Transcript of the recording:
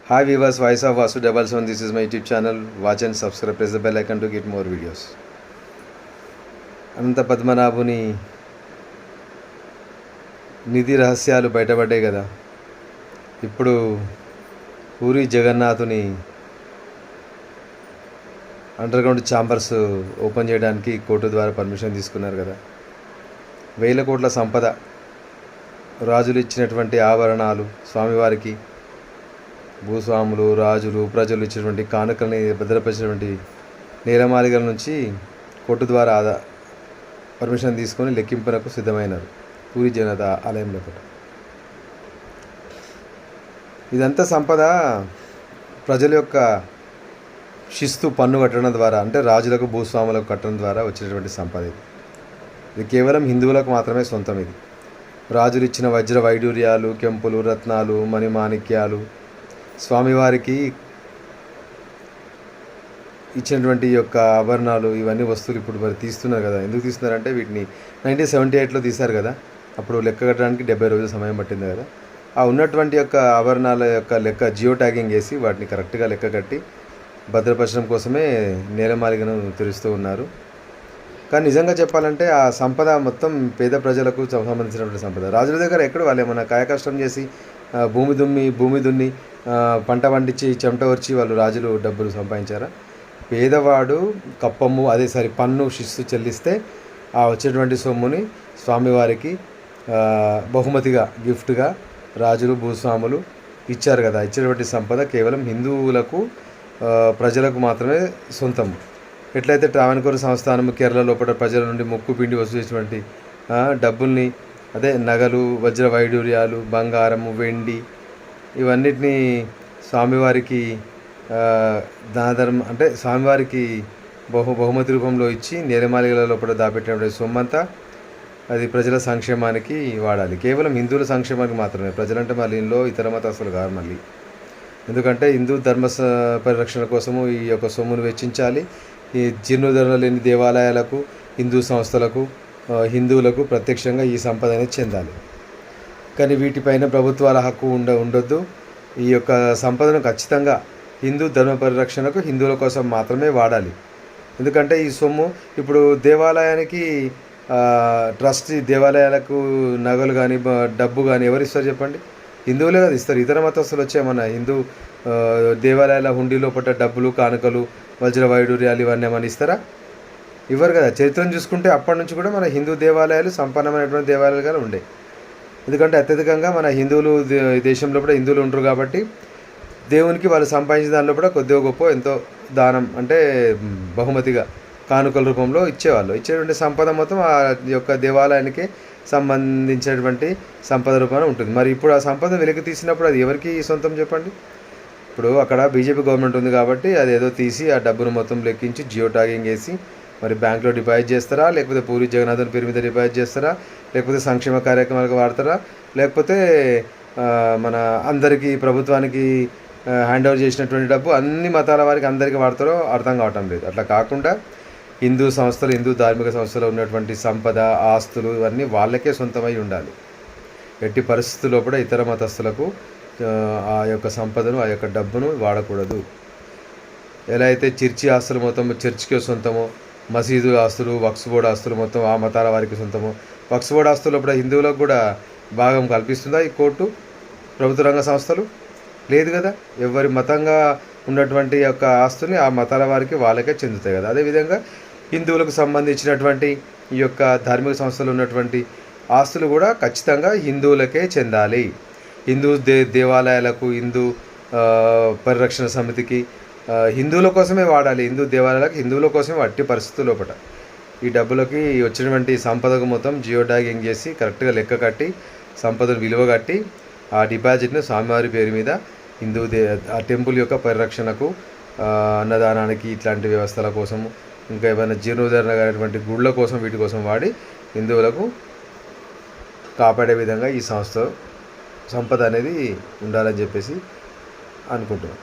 Hi viewers, Voice of Vasu 77. This is my YouTube channel. Watch and subscribe. Press the bell icon to get more videos. అనంత పద్మనాభుని నిధి రహస్యాలు బయటపడ్డాయి కదా. ఇప్పుడు పూరి జగన్నాథుని underground chambers open చేయడానికి court ద్వారా permission తీసుకున్నారు కదా. 1000 కోట్ల సంపద, రాజులు ఇచ్చినటువంటి ఆభరణాలు, స్వామివారికి భూస్వాములు, రాజులు, ప్రజలు ఇచ్చినటువంటి కానుకల్ని భద్రపరిచినటువంటి నేలమాలిగల నుంచి కోర్టు ద్వారా పర్మిషన్ తీసుకొని లెక్కింపునకు సిద్ధమైనారు పూరి జగన్నాథ ఆలయంలో కూడా. ఇదంతా సంపద ప్రజల యొక్క శిస్తు పన్ను కట్టడం ద్వారా, అంటే రాజులకు భూస్వాములకు కట్టడం ద్వారా వచ్చినటువంటి సంపద. ఇది కేవలం హిందువులకు మాత్రమే సొంతం. ఇది రాజులు ఇచ్చిన వజ్ర వైడూర్యాలు, కెంపులు, రత్నాలు, మణిమాణిక్యాలు, స్వామివారికి ఇచ్చినటువంటి యొక్క ఆభరణాలు, ఇవన్నీ వస్తువులు ఇప్పుడు మరి తీస్తున్నారు కదా. ఎందుకు తీస్తున్నారంటే వీటిని 1978లో తీశారు కదా. అప్పుడు లెక్క కట్టడానికి 70 రోజులు సమయం పట్టింది కదా. ఆ ఉన్నటువంటి యొక్క ఆభరణాల యొక్క లెక్క జియో ట్యాగింగ్ వేసి వాటిని కరెక్ట్గా లెక్క కట్టి భద్రపరచడం కోసమే నేలమాలిగను తెరుస్తూ ఉన్నారు. కానీ నిజంగా చెప్పాలంటే ఆ సంపద మొత్తం పేద ప్రజలకు సంబంధించినటువంటి సంపద. రాజుల దగ్గర ఎక్కడ వాళ్ళు ఏమన్నా కాయకష్టం చేసి భూమి దున్ని పంట పండించి చెమట వచ్చి వాళ్ళు రాజులు డబ్బులు సంపాదించారా? పేదవాడు కప్పము పన్ను శిస్తు చెల్లిస్తే ఆ వచ్చేటువంటి సొమ్ముని స్వామివారికి బహుమతిగా, గిఫ్ట్గా రాజులు, భూస్వాములు ఇచ్చారు కదా. ఇచ్చినటువంటి సంపద కేవలం హిందువులకు, ప్రజలకు మాత్రమే సొంతం. ఎట్లయితే ట్రావెన్కోర్ సంస్థానము కేరళ లోపల ప్రజల నుండి మొక్కు పిండి వసూలు చేసినటువంటి డబ్బుల్ని, నగలు, వజ్ర వైడూర్యాలు, బంగారము, వెండి, ఇవన్నిటినీ స్వామివారికి దానధర్మం, అంటే స్వామివారికి బహుమతి రూపంలో ఇచ్చి నేలమాలిగల లోపల దాపెట్టినటువంటి సొమ్మంతా అది ప్రజల సంక్షేమానికి వాడాలి. కేవలం హిందువుల సంక్షేమానికి మాత్రమే. ప్రజలంటే మళ్ళీ ఇందులో ఇతర మతస్థులు కాదు మళ్ళీ. ఎందుకంటే హిందూ ధర్మ పరిరక్షణ కోసము ఈ యొక్క సొమ్మును వెచ్చించాలి. ఈ జీర్ణోద్ధరణ లేని దేవాలయాలకు, హిందూ సంస్థలకు, హిందువులకు ప్రత్యక్షంగా ఈ సంపద అనేది చెందాలి. కానీ వీటిపైన ప్రభుత్వాల హక్కు ఉండొద్దు. ఈ యొక్క సంపదను ఖచ్చితంగా హిందూ ధర్మ పరిరక్షణకు, హిందువుల కోసం మాత్రమే వాడాలి. ఎందుకంటే ఈ సొమ్ము ఇప్పుడు దేవాలయానికి ట్రస్ట్, దేవాలయాలకు నగలు కానీ డబ్బు కానీ ఎవరు ఇస్తారు చెప్పండి? హిందువులే కదా ఇస్తారు. ఇతర మతస్థులు వచ్చేమన్నా హిందూ దేవాలయాల హుండీలో పట్ట డబ్బులు, కానుకలు, వజ్ర వైడూర్యాలు ఇవన్నీ ఏమన్నా ఇస్తారా? ఇవ్వరు కదా. చరిత్రను చూసుకుంటే అప్పటి నుంచి కూడా మన హిందూ దేవాలయాలు సంపన్నమైనటువంటి దేవాలయాలుగా ఉండే. ఎందుకంటే అత్యధికంగా మన హిందువులు దేశంలో కూడా హిందువులు ఉంటారు కాబట్టి దేవునికి వాళ్ళు సంపాదించిన దానిలో కూడా కొద్దిగా గొప్ప ఎంతో దానం, అంటే బహుమతిగా కానుకల రూపంలో ఇచ్చేవాళ్ళు. ఇచ్చేటువంటి సంపద మొత్తం ఆ యొక్క దేవాలయానికి సంబంధించినటువంటి సంపద రూపంలో ఉంటుంది. మరి ఇప్పుడు ఆ సంపద వెలికి తీసినప్పుడు అది ఎవరికి సొంతం చెప్పండి? ఇప్పుడు అక్కడ బీజేపీ గవర్నమెంట్ ఉంది కాబట్టి అది ఏదో తీసి ఆ డబ్బును మొత్తం లెక్కించి జియో ట్యాగింగ్ వేసి మరి బ్యాంకులో డిపాజిట్ చేస్తారా, లేకపోతే పూరి జగన్నాథుని పేరు మీద డిపాజిట్ చేస్తారా, లేకపోతే సంక్షేమ కార్యక్రమాలకు వాడతారా, లేకపోతే మన అందరికీ ప్రభుత్వానికి హ్యాండ్ ఓవర్ చేసినటువంటి డబ్బు అన్ని మతాల వారికి అందరికీ వాడతారో అర్థం కావటం లేదు. అట్లా కాకుండా హిందూ సంస్థలు, హిందూ ధార్మిక సంస్థలు ఉన్నటువంటి సంపద, ఆస్తులు ఇవన్నీ వాళ్ళకే సొంతమై ఉండాలి. ఎట్టి పరిస్థితుల్లో కూడా ఇతర మతస్థులకు ఆ యొక్క సంపదను, ఆ యొక్క డబ్బును వాడకూడదు. ఎలా అయితే చర్చి ఆస్తులు మొత్తం చర్చికే సొంతమో, మసీదు ఆస్తులు, వక్ఫ్ బోర్డు ఆస్తులు మొత్తం ఆ మతాల వారికి సొంతమో, వక్ఫ్ బోర్డు ఆస్తుల్లో కూడా హిందువులకు కూడా భాగం కల్పిస్తుందా ఈ కోర్టు, ప్రభుత్వ రంగ సంస్థలు? లేదు కదా. ఎవరి మతంగా ఉన్నటువంటి యొక్క ఆస్తుని ఆ మతాల వారికి వాళ్ళకే చెందుతాయి కదా. అదేవిధంగా హిందువులకు సంబంధించినటువంటి ఈ యొక్క ధార్మిక సంస్థలు ఉన్నటువంటి ఆస్తులు కూడా ఖచ్చితంగా హిందువులకే చెందాలి. హిందూ దేవాలయాలకు, హిందూ పరిరక్షణ సమితికి, హిందువుల కోసమే వాడాలి. హిందూ దేవాలయాలకు హిందువుల కోసమే అట్టి పరిస్థితుల లోపల ఈ డబ్బులకి వచ్చినటువంటి సంపదకు మొత్తం జియో ట్యాగింగ్ చేసి కరెక్ట్గా లెక్క కట్టి సంపదను విలువ కట్టి ఆ డిపాజిట్ను స్వామివారి పేరు మీద హిందూ ఆ టెంపుల్ యొక్క పరిరక్షణకు, అన్నదానానికి, ఇట్లాంటి వ్యవస్థల కోసము, ఇంకా ఏమైనా జీర్ణోద్ధరణ అనేటువంటి గుళ్ళ కోసం, వీటి కోసం వాడి హిందువులకు కాపాడే విధంగా ఈ సంస్థ సంపద అనేది ఉండాలని చెప్పేసి అనుకుంటున్నాను.